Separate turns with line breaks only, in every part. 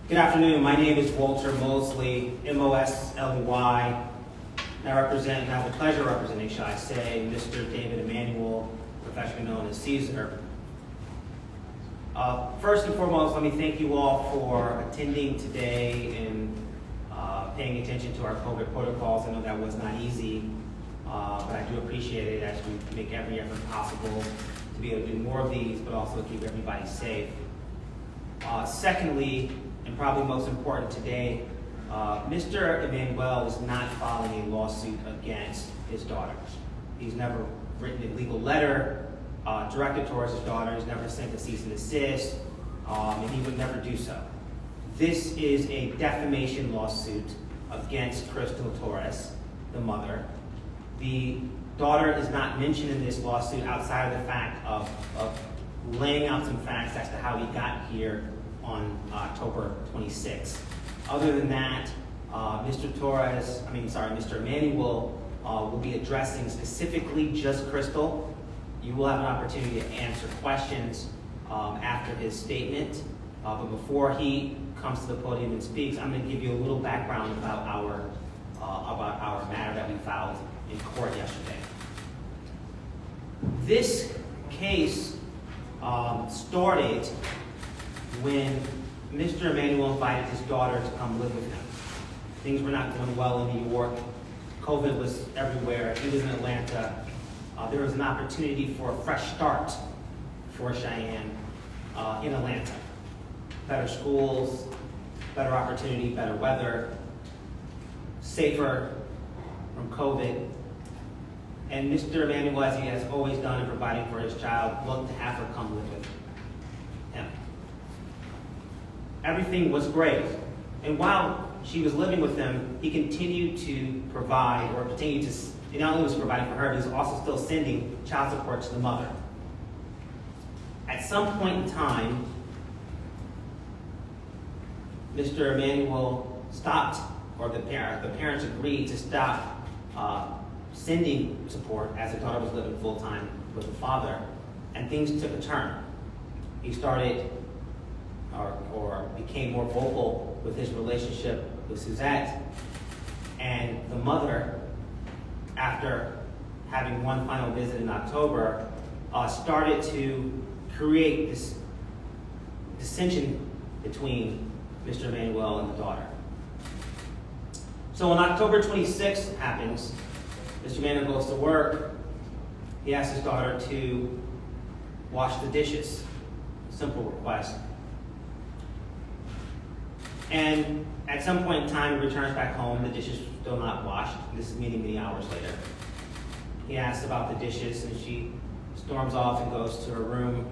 Good afternoon. My name is Walter Mosley, M-O-S-L-E-Y. And I represent, and I have the pleasure of representing, shall I say, Mr. David Emanuel, professionally known as Caesar. First and foremost, let me thank you all for attending today and paying attention to our COVID protocols. I know that was not easy, but I do appreciate it as we make every effort possible to be able to do more of these, but also keep everybody safe. Secondly, and probably most important today, Mr. Emanuel is not filing a lawsuit against his daughters. He's never written a legal letter directed towards his daughter. He's never sent a cease and desist, and he would never do so. This is a defamation lawsuit against Crystal Torres, the mother. The daughter is not mentioned in this lawsuit outside of the fact of laying out some facts as to how he got here on October 26th. Other than that, Mr. Emanuel will be addressing specifically just Crystal. You will have an opportunity to answer questions after his statement. But before he comes to the podium and speaks, I'm going to give you a little background about our matter that we filed in court yesterday. This case started when Mr. Emanuel invited his daughter to come live with him. Things were not going well in New York. COVID was everywhere. He was in Atlanta. There was an opportunity for a fresh start for Cheyenne in Atlanta. Better schools, better opportunity, better weather, safer from COVID. And Mr. Emanuel, as he has always done in providing for his child, looked to have her come live with him. Everything was great. And while she was living with him, he continued to provide, he not only was providing for her, but he was also still sending child support to the mother. At some point in time, Mr. Emanuel stopped, or the parents agreed to stop sending support as the daughter was living full-time with the father, and things took a turn. He started or became more vocal with his relationship with Suzette, and the mother, after having one final visit in October, started to create this dissension between Mr. Emanuel and the daughter. So when October 26th happens, Mr. Emanuel goes to work. He asks his daughter to wash the dishes. Simple request. And at some point in time, he returns back home. The dishes are still not washed. This is many hours later. He asks about the dishes, and she storms off and goes to her room,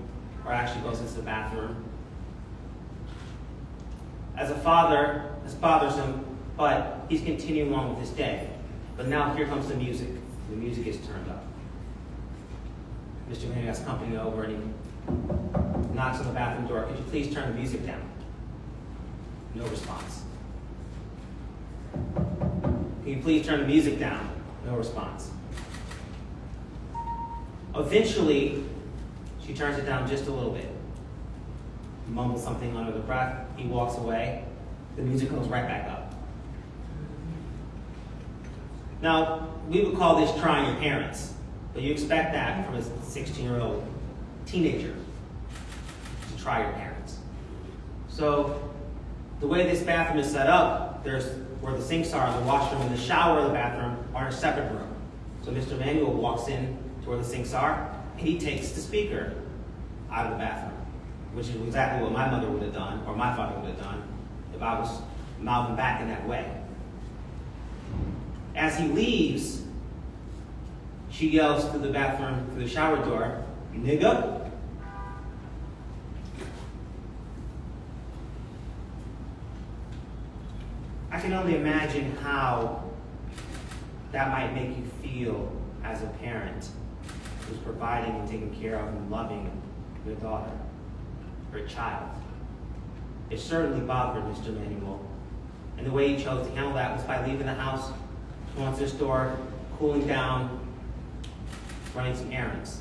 or actually goes into the bathroom. As a father, this bothers him, but he's continuing on with his day. But now here comes the music. The music is turned up. Mr. Emanuel has company over, and he knocks on the bathroom door. Could you please turn the music down? No response. Can you please turn the music down? No response. Eventually, she turns it down just a little bit. Mumbles something under the breath. He walks away. The music goes right back up. Now, we would call this trying your parents, but you expect that from a 16-year-old teenager to try your parents. So, the way this bathroom is set up, there's where the sinks are, the washroom and the shower of the bathroom are in a separate room. So Mr. Emanuel walks in to where the sinks are, and he takes the speaker out of the bathroom, which is exactly what my mother would have done, or my father would have done, if I was mouthing back in that way. As he leaves, she yells through the bathroom, through the shower door, "Nigga." I can only imagine how that might make you feel as a parent who's providing and taking care of and loving your daughter, your child. It certainly bothered Mr. Emanuel. And the way he chose to handle that was by leaving the house, going to the store, cooling down, running some errands.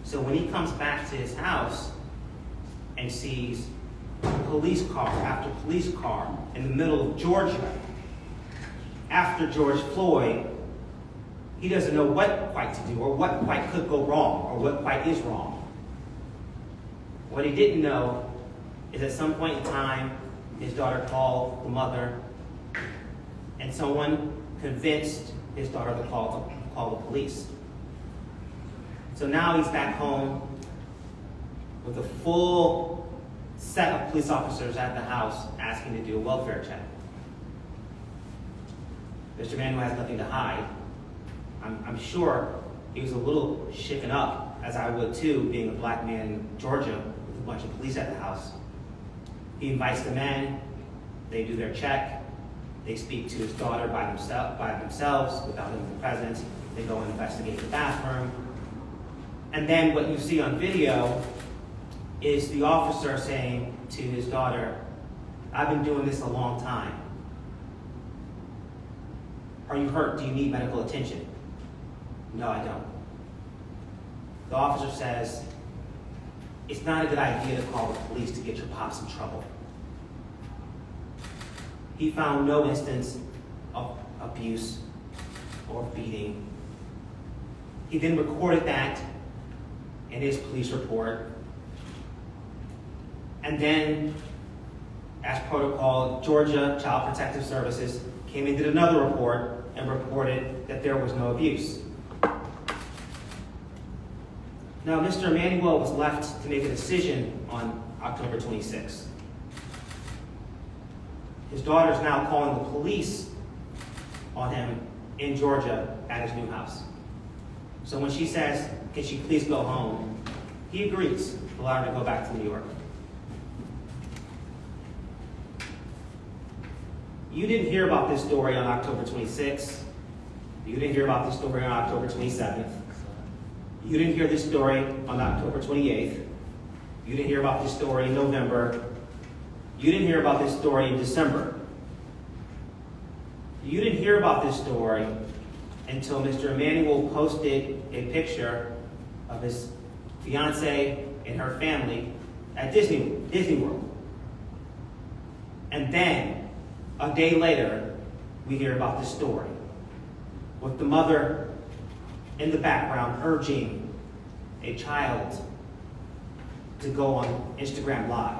So when he comes back to his house and sees police car after police car in the middle of Georgia after George Floyd, he doesn't know what quite to do or what quite could go wrong or what quite is wrong. What he didn't know is at some point in time, his daughter called the mother and someone convinced his daughter to call the police. So now he's back home with a full set of police officers at the house asking to do a welfare check. Mr. Manuel has nothing to hide. I'm sure he was a little shaken up, as I would too, being a black man in Georgia with a bunch of police at the house. He invites them in, they do their check, they speak to his daughter by themselves without him present, they go and investigate the bathroom. And then what you see on video is the officer saying to his daughter, "I've been doing this a long time. Are you hurt? Do you need medical attention?" "No, I don't." The officer says, "It's not a good idea to call the police to get your pops in trouble." He found no instance of abuse or beating. He then recorded that in his police report. And then, as protocol, Georgia Child Protective Services came and did another report and reported that there was no abuse. Now, Mr. Emanuel was left to make a decision on October 26th. His daughter is now calling the police on him in Georgia at his new house. So when she says, "Can she please go home?" he agrees to allow her to go back to New York. You didn't hear about this story on October 26th. You didn't hear about this story on October 27th. You didn't hear this story on October 28th. You didn't hear about this story in November. You didn't hear about this story in December. You didn't hear about this story until Mr. Emanuel posted a picture of his fiancée and her family at Disney World. And then, a day later, we hear about this story, with the mother in the background urging a child to go on Instagram Live.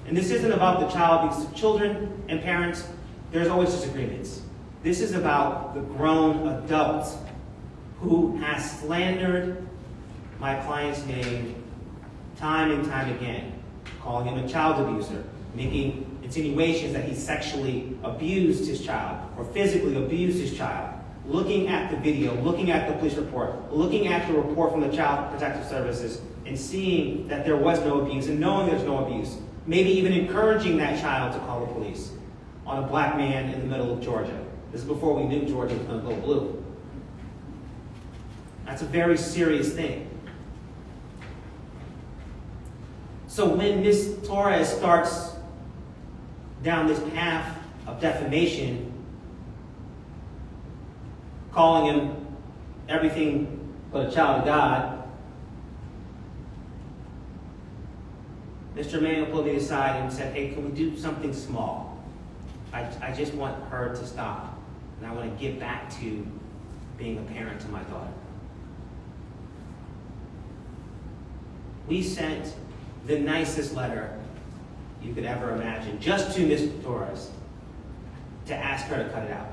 And this isn't about the child, because children and parents, there's always disagreements. This is about the grown adult who has slandered my client's name time and time again, calling him a child abuser, making insinuations that he sexually abused his child or physically abused his child, looking at the video, looking at the police report, looking at the report from the Child Protective Services, and seeing that there was no abuse and knowing there's no abuse, maybe even encouraging that child to call the police on a black man in the middle of Georgia. This is before we knew Georgia was going to go blue. That's a very serious thing. So when Ms. Torres starts down this path of defamation, calling him everything but a child of God, Mr. Emanuel pulled me aside and said, "Hey, can we do something small? I just want her to stop, and I want to get back to being a parent to my daughter." We sent the nicest letter you could ever imagine, just to Ms. Torres, to ask her to cut it out.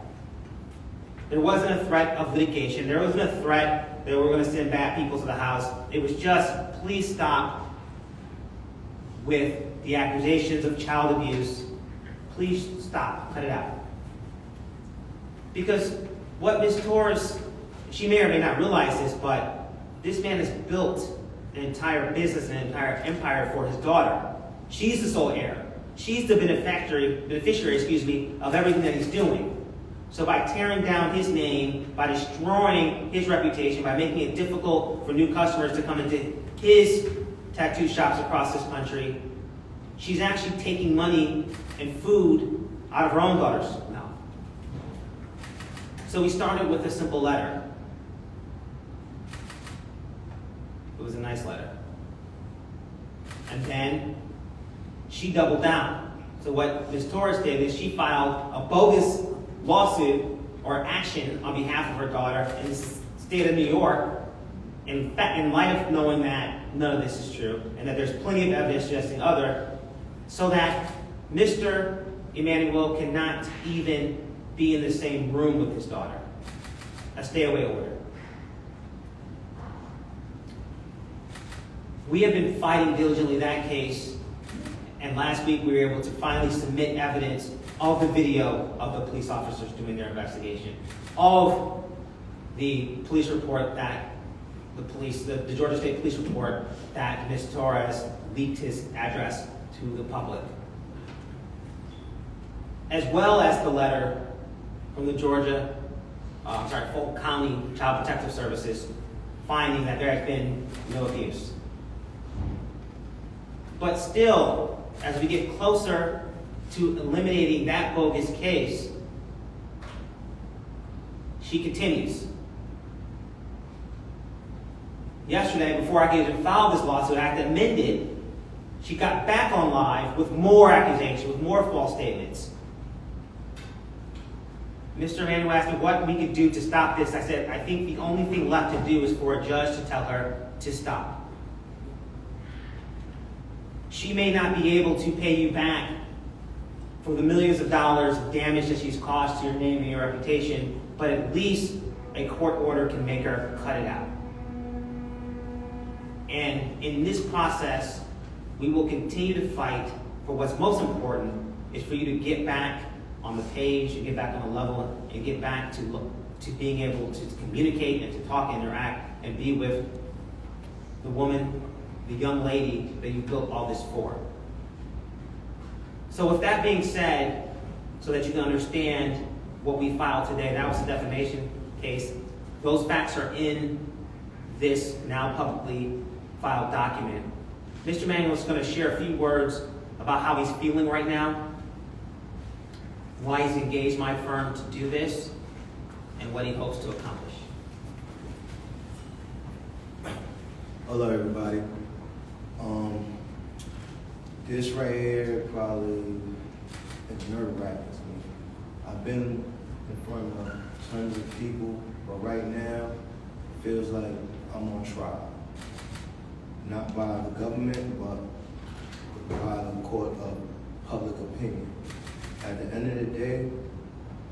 There wasn't a threat of litigation. There wasn't a threat that we're going to send bad people to the house. It was just, please stop with the accusations of child abuse. Please stop, cut it out. Because what Ms. Torres, she may or may not realize this, but this man has built an entire business, an entire empire for his daughter. She's the sole heir. She's the beneficiary, of everything that he's doing. So by tearing down his name, by destroying his reputation, by making it difficult for new customers to come into his tattoo shops across this country, she's actually taking money and food out of her own daughter's mouth. So we started with a simple letter. It was a nice letter. And then she doubled down. So what Ms. Torres did is she filed a bogus lawsuit or action on behalf of her daughter in the state of New York, in light of knowing that none of this is true and that there's plenty of evidence suggesting other, so that Mr. Emanuel cannot even be in the same room with his daughter. A stay-away order. We have been fighting diligently that case, and last week we were able to finally submit evidence of the video of the police officers doing their investigation, of the police report that the Georgia State Police report that Ms. Torres leaked his address to the public, as well as the letter from the Fulton County Child Protective Services finding that there had been no abuse. But still, as we get closer to eliminating that bogus case, she continues. Yesterday, before I could even file this lawsuit, act amended, she got back on live with more accusations, with more false statements. Mr. Emanuel asked me what we could do to stop this. I said, I think the only thing left to do is for a judge to tell her to stop. She may not be able to pay you back for the millions of dollars of damage that she's caused to your name and your reputation, but at least a court order can make her cut it out. And in this process, we will continue to fight for what's most important is for you to get back on the page, and get back on the level, and get back to being able to communicate and to talk and interact and be with the woman, the young lady that you built all this for. So with that being said, so that you can understand what we filed today, that was a defamation case. Those facts are in this now publicly filed document. Mr. Emanuel is going to share a few words about how he's feeling right now, why he's engaged my firm to do this, and what he hopes to accomplish.
Hello, everybody. This right here probably is nerve-wracking to me. I've been in front of tons of people, but right now it feels like I'm on trial. Not by the government, but by the court of public opinion. At the end of the day,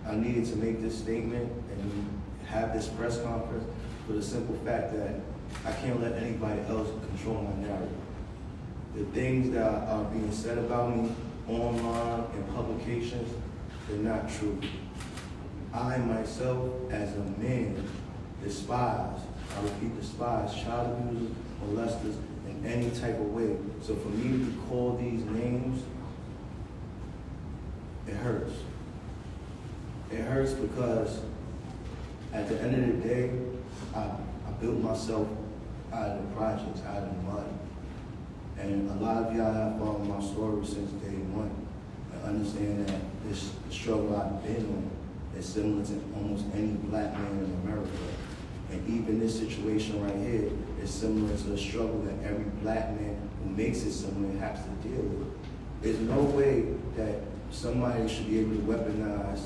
I needed to make this statement and have this press conference for the simple fact that I can't let anybody else control my narrative. The things that are being said about me online and publications, they're not true. I myself, as a man, despise, I repeat, despise child abusers, molesters in any type of way. So for me to be called these names, it hurts. It hurts because at the end of the day, I built myself out of the projects, out of the mud. And a lot of y'all have followed my story since day one and understand that this struggle I've been on is similar to almost any black man in America. And even this situation right here is similar to the struggle that every black man who makes it somewhere has to deal with. There's no way that somebody should be able to weaponize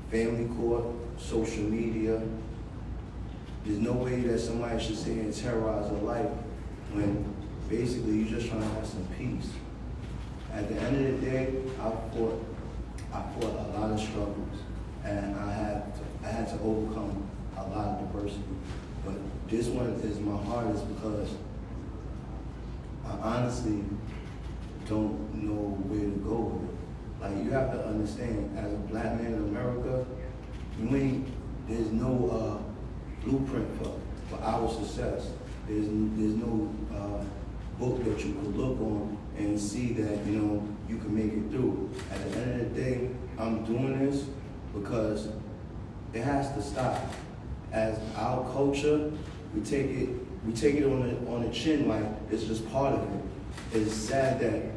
family court, social media. There's no way that somebody should sit here and terrorize a life when basically you're just trying to have some peace. At the end of the day, I fought a lot of struggles, and I had to overcome a lot of adversity. But this one is my hardest because I honestly don't know where to go with it. Like, you have to understand, as a black man in America, there's no blueprint for our success. There's no book that you could look on and see that, you can make it through. At the end of the day, I'm doing this because it has to stop. As our culture, we take it on the chin like it's just part of it. It's sad that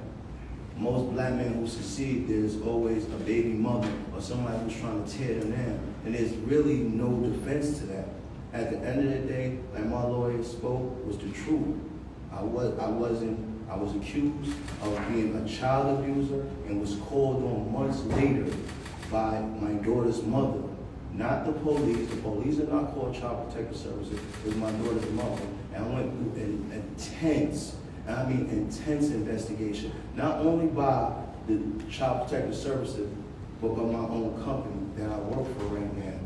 most black men who succeed, there's always a baby mother or somebody who's trying to tear them down. And there's really no defense to that. At the end of the day, like my lawyer spoke, was the truth. I wasn't I was accused of being a child abuser and was called on months later by my daughter's mother. Not the police. The police are not called Child Protective Services. It was my daughter's mother. And I went through an intense, and I mean intense investigation, not only by the Child Protective Services, but by my own company that I work for right now.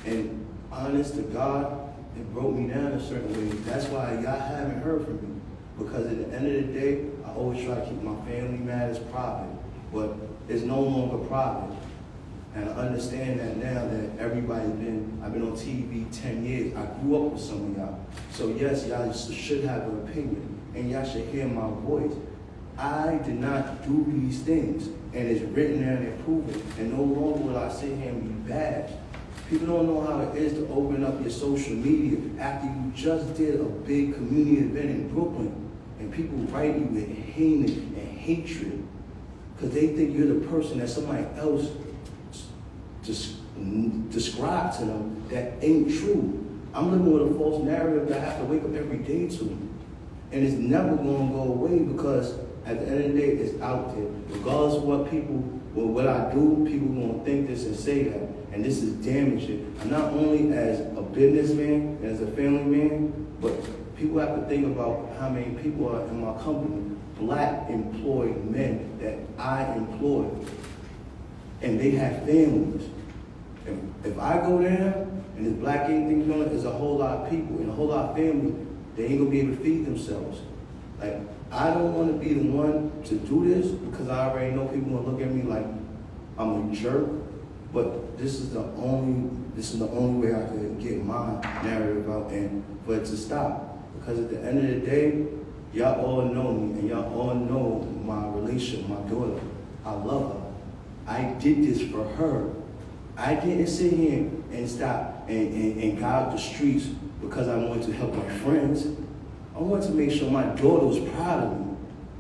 And honest to God, it broke me down in certain ways. That's why y'all haven't heard from me. Because at the end of the day, I always try to keep my family matters private, but it's no longer private. And I understand that now that I've been on TV 10 years. I grew up with some of y'all. So yes, y'all should have an opinion, and y'all should hear my voice. I did not do these things, and it's written down and proven, and no longer will I sit here and be bashed. People don't know how it is to open up your social media after you just did a big community event in Brooklyn, and people write you with hate and hatred because they think you're the person that somebody else described to them that ain't true. I'm living with a false narrative that I have to wake up every day to. And it's never going to go away because at the end of the day, it's out there. Regardless of what I do, people going to think this and say that. And this is damaging. And not only as a businessman, as a family man, but people have to think about how many people are in my company, Black employed men that I employ. And they have families. If I go there and this Black Ink thing going, there's a whole lot of people and a whole lot of families, they ain't gonna be able to feed themselves. Like, I don't want to be the one to do this because I already know people gonna look at me like I'm a jerk. But this is the only way I can get my narrative out and for it to stop. Because at the end of the day, y'all all know me and y'all all know my relationship with my daughter. I love her. I did this for her. I didn't sit here and stop and go out the streets because I wanted to help my friends. I wanted to make sure my daughter was proud of me.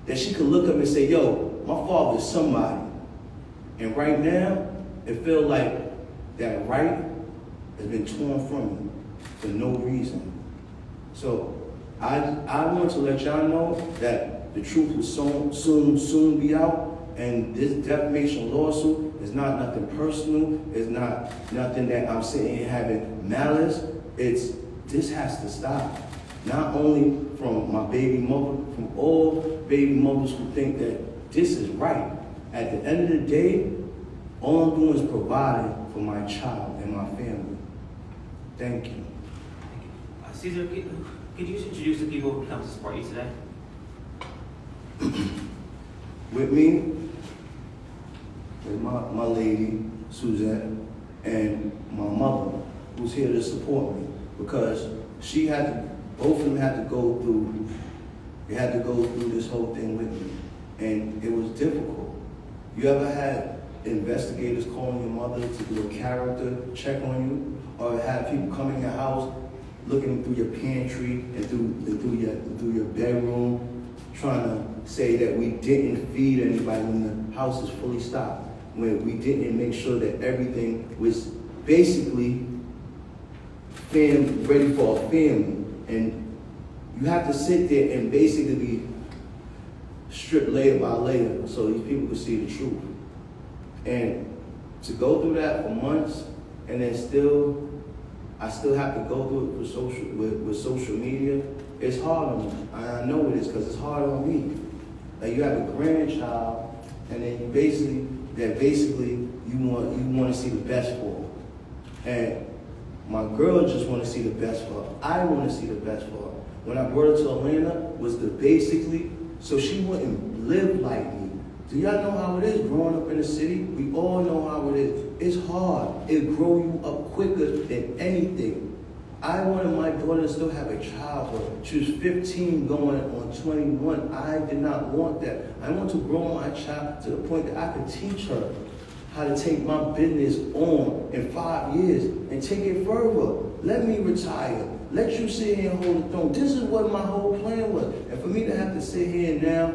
That she could look up and say, yo, my father's somebody. And right now, it feels like that right has been torn from me for no reason. So I want to let y'all know that the truth will soon be out. And this defamation lawsuit is not nothing personal. It's not nothing that I'm sitting here having malice. This has to stop. Not only from my baby mother, from all baby mothers who think that this is right. At the end of the day, all I'm doing is providing for my child and my family. Thank you.
Caesar, could you introduce the people who come to support you today?
With me is my lady, Suzette, and my mother, who's here to support me because both of them had to go through this whole thing with me. And it was difficult. You ever had investigators calling your mother to do a character check on you? Or have people come in your house looking through your pantry and through your bedroom, trying to say that we didn't feed anybody when the house is fully stocked, when we didn't make sure that everything was basically ready for a family. And you have to sit there and basically be stripped layer by layer so these people can see the truth. And to go through that for months and then I still have to go through it with social media. It's hard on me. I know it is because it's hard on me. Like you have a grandchild, and then you want to see the best for her. And my girl just want to see the best for her. I want to see the best for her. When I brought her to Atlanta, was so she wouldn't live like me. Do y'all know how it is growing up in the city? We all know how it is. It's hard. It grow you up quicker than anything. I wanted my daughter to still have a childhood. She was 15 going on 21. I did not want that. I want to grow my child to the point that I could teach her how to take my business on in 5 years and take it further. Let me retire. Let you sit here and hold the throne. This is what my whole plan was. And for me to have to sit here now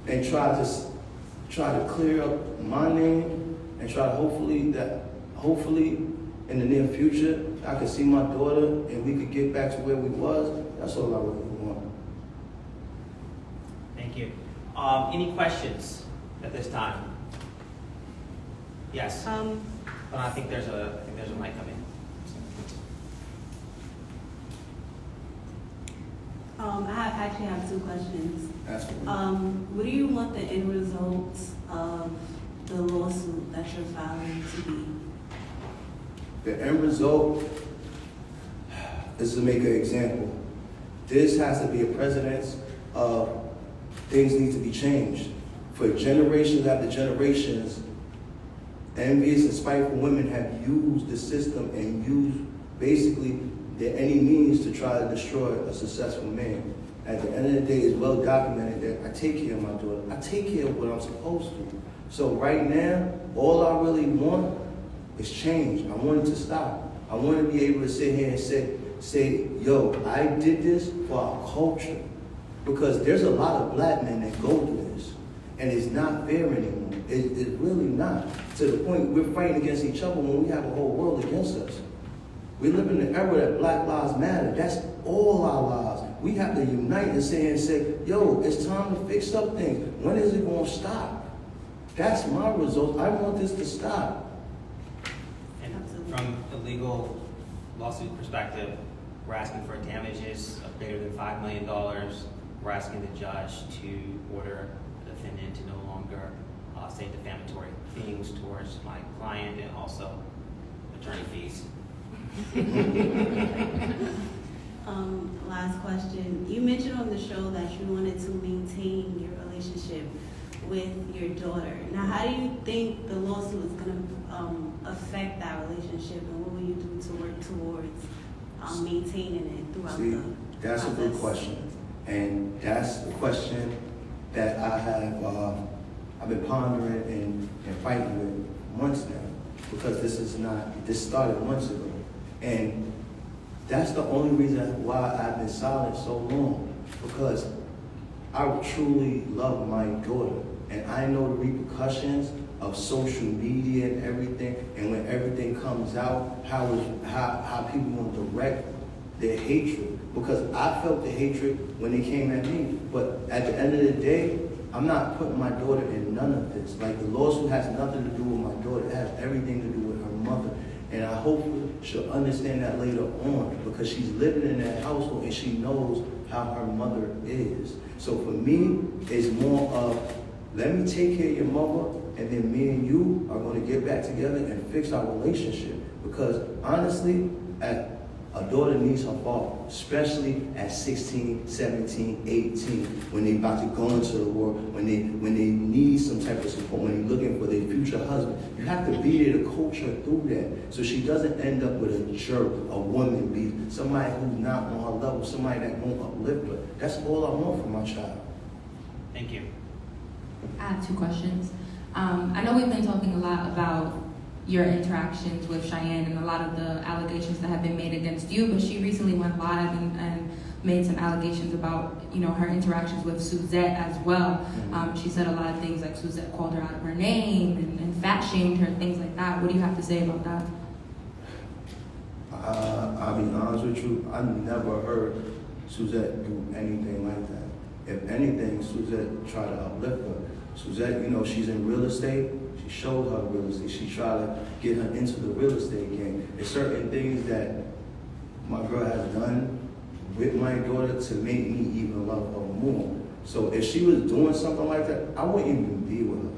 and try to clear up my name and try to hopefully in the near future, I could see my daughter and we could get back to where we was. That's all I really want.
Thank you. Any questions at this time? Yes. But I think there's a mic coming.
I actually have two questions.
That's what
What do you want the end result of the lawsuit that you're filing to be?
the end result is to make an example. This has to be a precedence of things need to be changed. For generations after generations, envious and spiteful women have used the system and used basically any means to try to destroy a successful man. At the end of the day, it's well documented that I take care of my daughter. I take care of what I'm supposed to. So right now, all I really want is change. I want it to stop. I want to be able to sit here and say, yo, I did this for our culture. Because there's a lot of black men that go through this. And it's not fair anymore. It's really not. To the point we're fighting against each other when we have a whole world against us. We live in the era that Black Lives Matter. That's all our lives. We have to unite and say, yo, it's time to fix up things. When is it going to stop? That's my result. I want this to stop.
And from the legal lawsuit perspective, we're asking for damages of greater than $5 million. We're asking the judge to order the defendant to no longer say defamatory things towards my client and also attorney fees.
Last question. You mentioned on the show that you wanted to maintain your relationship with your daughter. Now, how do you think the lawsuit is going to affect that relationship, and what will you do to work towards maintaining it throughout the
That's
process?
a good question. And that's the question that I have I've been pondering and fighting with months now, because this started months ago. And that's the only reason why I've been silent so long, because I truly love my daughter, and I know the repercussions of social media and everything, and when everything comes out, how people want to direct their hatred, because I felt the hatred when they came at me. But at the end of the day, I'm not putting my daughter in none of this. Like, the lawsuit has nothing to do with my daughter. It has everything to do with her mother. And I hope she'll understand that later on, because she's living in that household and she knows how her mother is. So for me, it's more of, let me take care of your mother, and then me and you are going to get back together and fix our relationship. Because honestly, a daughter needs her father, especially at 16, 17, 18, when they're about to go into the world, when they need some type of support, when they're looking for their future husband. You have to be there to coach her through that, so she doesn't end up with a jerk, a woman beat, somebody who's not on her level, somebody that won't uplift her. That's all I want for my child.
Thank you.
I have two questions. I know we've been talking a lot about your interactions with Cheyenne and a lot of the allegations that have been made against you, but she recently went live and made some allegations about, her interactions with Suzette as well. She said a lot of things like Suzette called her out of her name and fat shamed her, things like that. What do you have to say about that?
I'll be honest with you, I never heard Suzette do anything like that. If anything, Suzette tried to uplift her. Suzette, she's in real estate. She showed her real estate. She tried to get her into the real estate game. There's certain things that my girl has done with my daughter to make me even love her more. So if she was doing something like that, I wouldn't even be with her.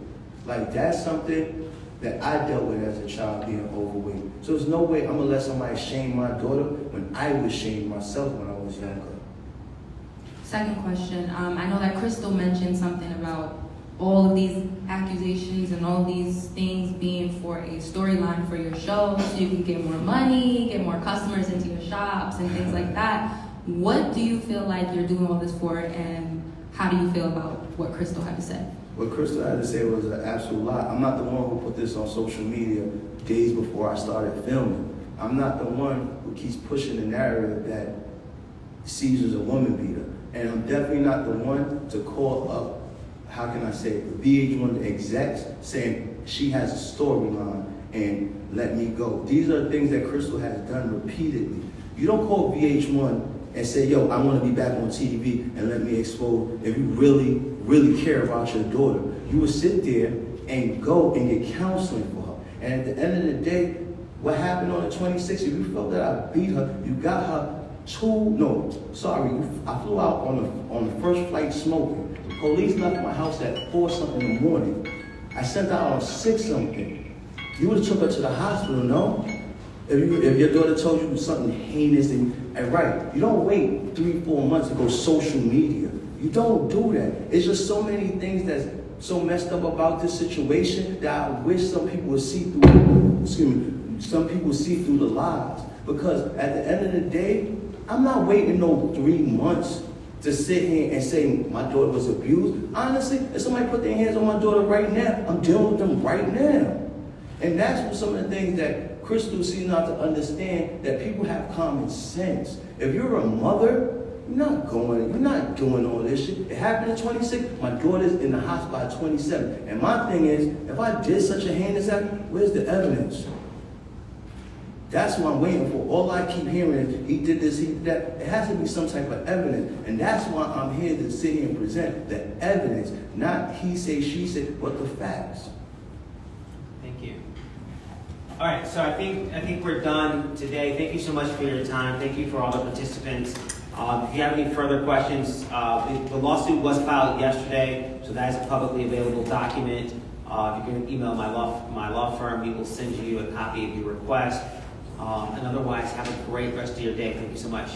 Like, that's something that I dealt with as a child, being overweight. So there's no way I'm gonna let somebody shame my daughter when I was shamed myself when I was younger.
Second question, I know that Crystal mentioned something about all of these accusations and all these things being for a storyline for your show, so you can get more money, get more customers into your shops and things like that. What do you feel like you're doing all this for, and how do you feel about what Crystal had to say?
What Crystal had to say was an absolute lie. I'm not the one who put this on social media days before I started filming. I'm not the one who keeps pushing the narrative that Caesar's a woman beater. And I'm definitely not the one to call up, how can I say, the Vh1 execs saying she has a storyline and let me go. These are things that Crystal has done repeatedly. You don't call VH1 and say, yo, I want to be back on TV and let me expose if you really, really care about your daughter. You would sit there and go and get counseling for her. And at the end of the day, what happened on the 26th, if you felt that I beat her, you got her I flew out on the first flight smoking. The police left my house at 4 something in the morning. I sent out on 6 something. You would have took her to the hospital, no? If your daughter told you something heinous and right, you don't wait 3-4 months to go social media. You don't do that. It's just so many things that's so messed up about this situation that I wish some people would see through. Some people see through the lies, because at the end of the day, I'm not waiting no 3 months to sit here and say my daughter was abused. Honestly, if somebody put their hands on my daughter right now, I'm dealing with them right now. And that's what some of the things that Crystal seems not to understand, that people have common sense. If you're a mother, you're not doing all this shit. It happened at 26. My daughter's in the hospital at 27. And my thing is, if I did such a heinous act, where's the evidence? That's what I'm waiting for. All I keep hearing is, he did this, he did that. It has to be some type of evidence. And that's why I'm here to sit here and present the evidence. Not he say, she said, but the facts.
Thank you. All right, so I think we're done today. Thank you so much for your time. Thank you for all the participants. If you have any further questions, the lawsuit was filed yesterday, so that is a publicly available document. If you can email my law firm, we will send you a copy of your request. And otherwise, have a great rest of your day. Thank you so much.